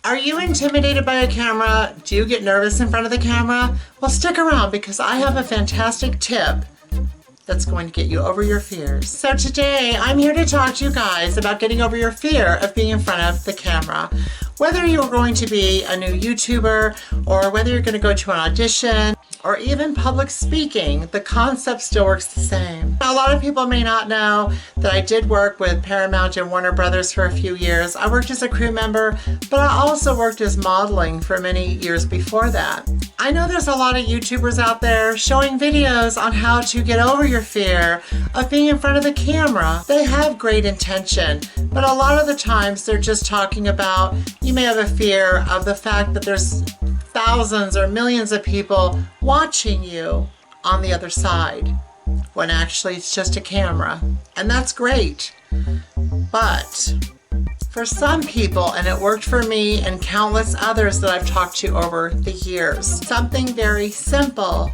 Are you intimidated by a camera? Do you get nervous in front of the camera? Well, stick around because I have a fantastic tip that's going to get you over your fears. So today, I'm here to talk to you guys about getting over your fear of being in front of the camera. Whether you're going to be a new YouTuber or whether you're going to go to an audition or even public speaking, the concept still works the same. A lot of people may not know that I did work with Paramount and Warner Brothers for a few years. I worked as a crew member, but I also worked as modeling for many years before that. I know there's a lot of YouTubers out there showing videos on how to get over your fear of being in front of the camera. They have great intention, but a lot of the times they're just talking about, you may have a fear of the fact that there's thousands or millions of people watching you on the other side, when actually it's just a camera. And that's great. But for some people, and it worked for me and countless others that I've talked to over the years, something very simple.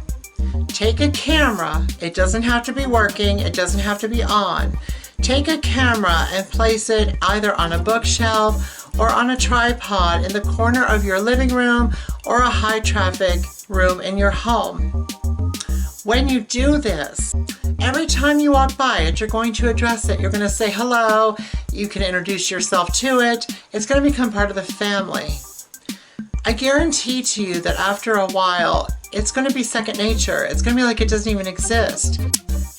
Take a camera. It doesn't have to be working. It doesn't have to be on. Take a camera and place it either on a bookshelf or on a tripod in the corner of your living room or a high traffic room in your home. When you do this, every time you walk by it, you're going to address it. You're going to say hello. You can introduce yourself to it. It's going to become part of the family. I guarantee to you that after a while, it's going to be second nature. It's going to be like it doesn't even exist.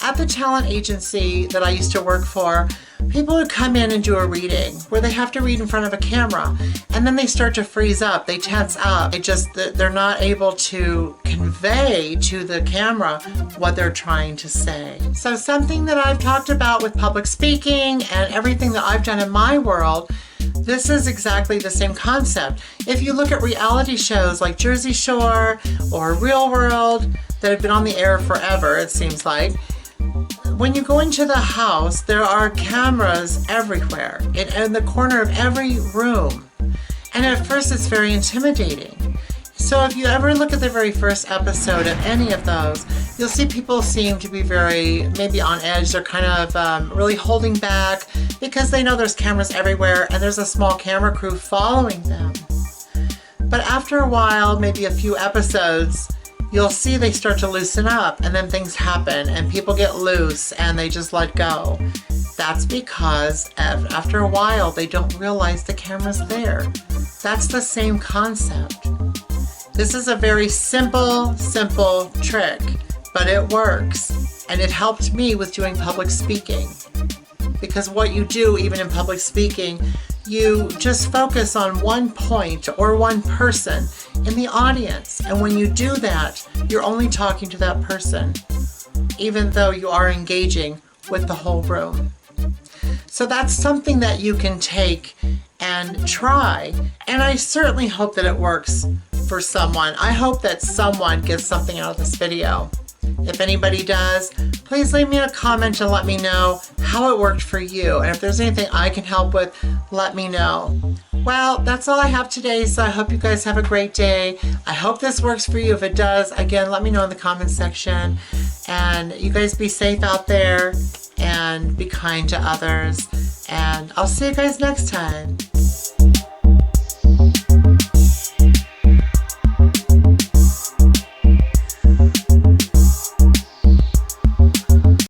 At the talent agency that I used to work for, people would come in and do a reading where they have to read in front of a camera, and then they start to freeze up, they tense up. They're not able to convey to the camera what they're trying to say. So something that I've talked about with public speaking and everything that I've done in my world, this is exactly the same concept. If you look at reality shows like Jersey Shore or Real World that have been on the air forever, it seems like, when you go into the house, there are cameras everywhere, in the corner of every room. And at first it's very intimidating. So if you ever look at the very first episode of any of those, you'll see people seem to be very, maybe on edge. They're kind of really holding back because they know there's cameras everywhere and there's a small camera crew following them. But after a while, maybe a few episodes, you'll see they start to loosen up and then things happen and people get loose and they just let go. That's because after a while they don't realize the camera's there. That's the same concept. This is a very simple trick, but it works. And it helped me with doing public speaking. Because what you do even in public speaking, you just focus on one point or one person in the audience. And when you do that, you're only talking to that person, even though you are engaging with the whole room. So that's something that you can take and try. And I certainly hope that it works for someone. I hope that someone gets something out of this video. If anybody does, please leave me a comment and let me know how it worked for you. And if there's anything I can help with, let me know. Well, that's all I have today, so I hope you guys have a great day. I hope this works for you. If it does, again, let me know in the comments section. And you guys be safe out there and be kind to others. And I'll see you guys next time.